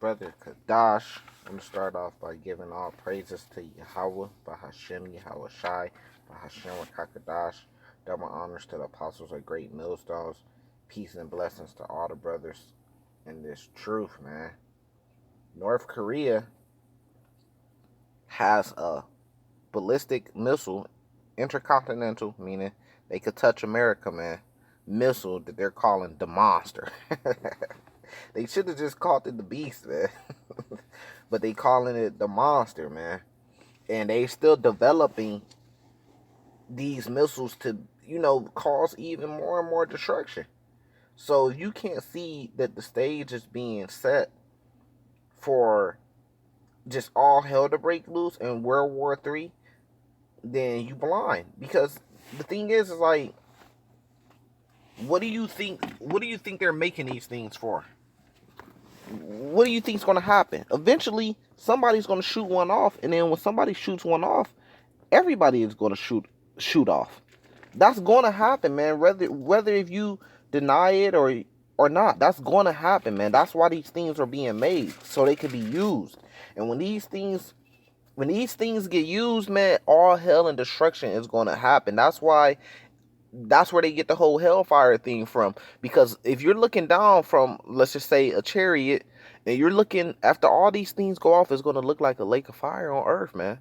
Brother Kadash. I'm going to start off by giving all praises to Yahweh, Bahashem Yahweh Shai, Bahashem Rakakadash. Double honors to the apostles of great millstones. Peace and blessings to all the brothers in this truth, man. North Korea has a ballistic missile, intercontinental, meaning they could touch America, man. Missile that they're calling the monster. They should have just called it the beast, man. But they calling it the monster, man. And they still developing these missiles to, cause even more and more destruction. So if you can't see that the stage is being set for just all hell to break loose in World War III, then you blind. Because the thing is like, what do you think they're making these things for? What do you think is going to happen? Eventually, somebody's going to shoot one off, and then when somebody shoots one off, everybody is going to shoot off. That's going to happen, man. Whether if you deny it or not, that's going to happen, man. That's why these things are being made, so they can be used. And when these things get used, man, all hell and destruction is going to happen. That's where they get the whole hellfire thing from. Because if you're looking down from, let's just say, a chariot, and you're looking after all these things go off, it's going to look like a lake of fire on earth, man.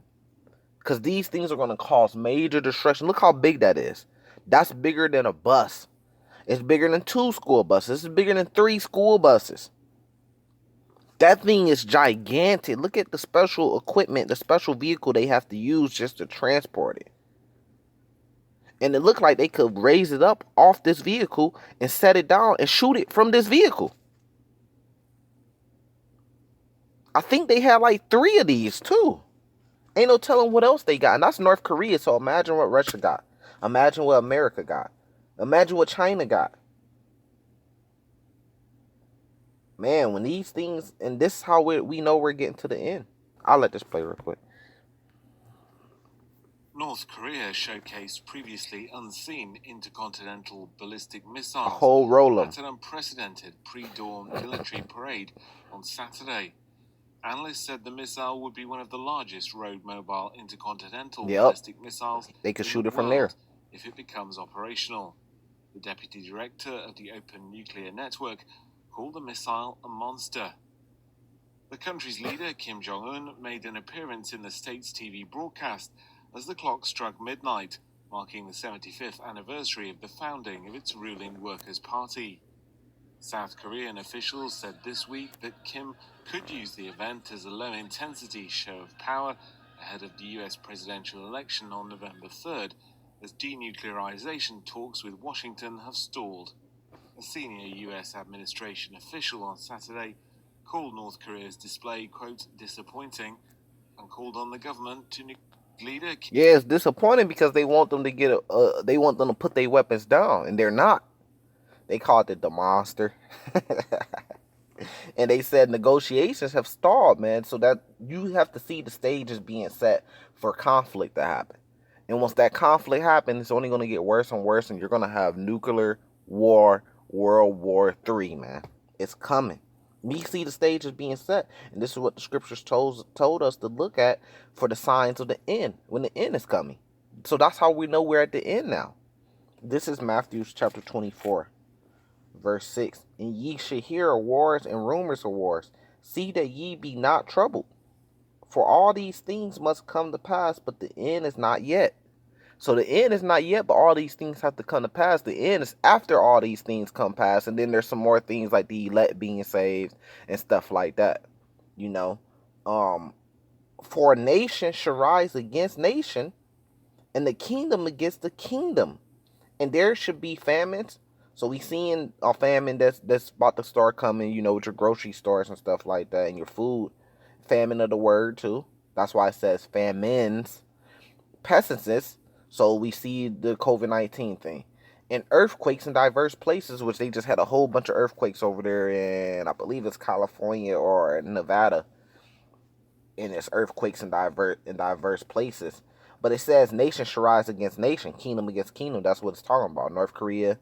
Because these things are going to cause major destruction. Look how big that is. That's bigger than a bus. It's bigger than 2 school buses. It's bigger than 3 school buses. That thing is gigantic. Look at the special equipment, the special vehicle they have to use just to transport it. And it looked like they could raise it up off this vehicle and set it down and shoot it from this vehicle. I think they had like 3 of these too. Ain't no telling what else they got. And that's North Korea, so imagine what Russia got. Imagine what America got. Imagine what China got. Man, when these things, and this is how we know we're getting to the end. I'll let this play real quick. North Korea showcased previously unseen intercontinental ballistic missiles A whole roll at an unprecedented pre-dawn military parade on Saturday. Analysts said the missile would be one of the largest road mobile intercontinental ballistic missiles they could shoot it from there if it becomes operational. The deputy director of the Open Nuclear Network called the missile a monster. The country's leader, Kim Jong-un, made an appearance in the state's TV broadcast as the clock struck midnight, marking the 75th anniversary of the founding of its ruling Workers' Party. South Korean officials said this week that Kim could use the event as a low-intensity show of power ahead of the US presidential election on November 3rd, as denuclearization talks with Washington have stalled. A senior US administration official on Saturday called North Korea's display, quote, disappointing, and called on the government to leader. Yeah, it's disappointing because they want them to they want them to put their weapons down, and they're not. They called it the monster. And they said negotiations have stalled, man. So that you have to see the stage is being set for conflict to happen. And once that conflict happens, it's only going to get worse and worse, and you're going to have nuclear war, World War III, man. It's coming. We see the stage is being set, and this is what the scriptures told us to look at for the signs of the end, when the end is coming. So that's how we know we're at the end now. This is Matthew chapter 24, verse 6. And ye should hear of wars and rumors of wars. See that ye be not troubled. For all these things must come to pass, but the end is not yet. So the end is not yet, but all these things have to come to pass. The end is after all these things come past, and then there's some more things like the elect being saved and stuff like that. For a nation shall rise against nation, and the kingdom against the kingdom, and there should be famines. So we seeing a famine that's about to start coming, with your grocery stores and stuff like that, and your food. Famine of the word too. That's why it says famines, pestilences. So we see the COVID-19 thing. And earthquakes in diverse places, which they just had a whole bunch of earthquakes over there in, I believe it's California or Nevada. And it's earthquakes in diverse places. But it says nation shall rise against nation, kingdom against kingdom. That's what it's talking about. North Korea,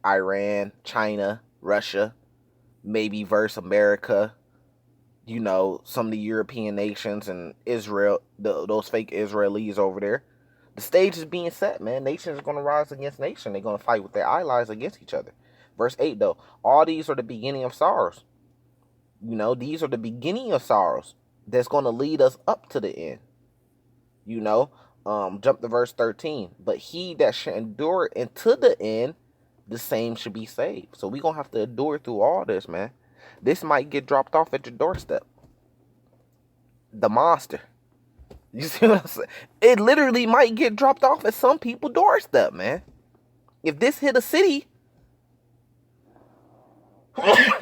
Iran, China, Russia, maybe versus America, You know, some of the European nations and Israel, those fake Israelis over there. The stage is being set, man. Nations are going to rise against nation. They're going to fight with their allies against each other. Verse 8, though, all these are the beginning of sorrows. You know, these are the beginning of sorrows that's going to lead us up to the end. You know, jump to verse 13. But he that shall endure unto the end, the same should be saved. So we're going to have to endure through all this, man. This might get dropped off at your doorstep. The monster. You see what I'm saying? It literally might get dropped off at some people's doorstep, man. If this hit a city,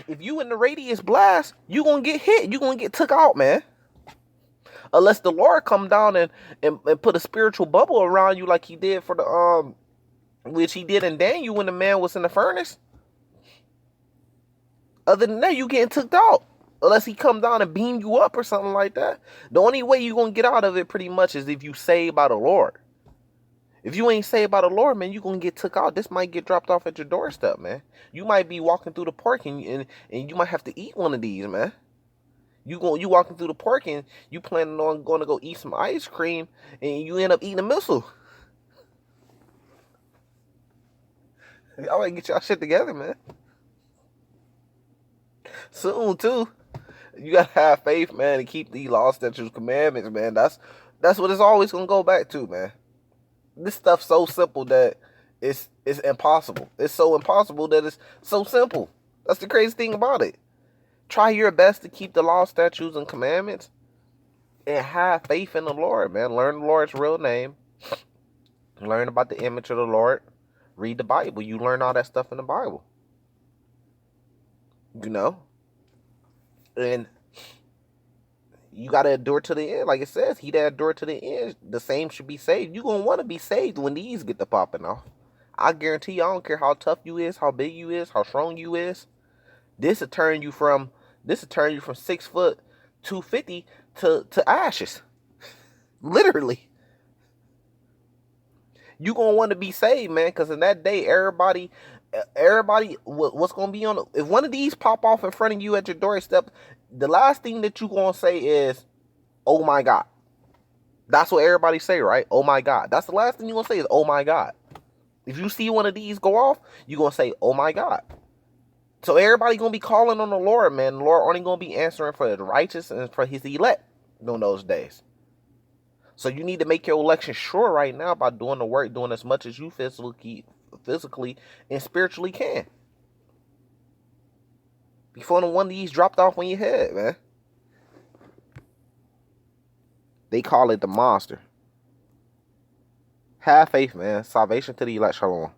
if you in the radius blast, you gonna get hit. You gonna get took out, man. Unless the Lord come down and put a spiritual bubble around you like he did for the which he did in Daniel when the man was in the furnace. Other than that, you getting took out. Unless he come down and beam you up or something like that. The only way you going to get out of it pretty much is if you saved by the Lord. If you ain't saved by the Lord, man, you going to get took out. This might get dropped off at your doorstep, man. You might be walking through the park and you might have to eat one of these, man. You walking through the park and you planning on going to go eat some ice cream and you end up eating a missile. Y'all gotta get y'all shit together, man. Soon, too. You gotta have faith, man, and keep these laws, statutes, commandments, man. That's what it's always gonna go back to, man. This stuff's so simple that it's impossible. It's so impossible that it's so simple. That's the crazy thing about it. Try your best to keep the law, statutes, and commandments, and have faith in the Lord, man. Learn the Lord's real name. Learn about the image of the Lord. Read the Bible. You learn all that stuff in the Bible. You know? And you got to endure to the end. Like it says, he that endure to the end, the same should be saved. You're going to want to be saved when these get to popping off. I guarantee you, I don't care how tough you is, how big you is, how strong you is. This will turn you from 6 foot 250 to ashes. Literally. You going to want to be saved, man, because in that day, everybody, what's going to be on, if one of these pop off in front of you at your doorstep, the last thing that you going to say is, oh my God. That's what everybody say, right? Oh my God. That's the last thing you going to say is, oh my God. If you see one of these go off, you going to say, oh my God. So everybody going to be calling on the Lord, man. The Lord only going to be answering for the righteous and for his elect during those days. So you need to make your election sure right now by doing the work, doing as much as you physically and spiritually can. Before the one of these dropped off on your head, man. They call it the monster. Have faith, man. Salvation to the elect. Shalom.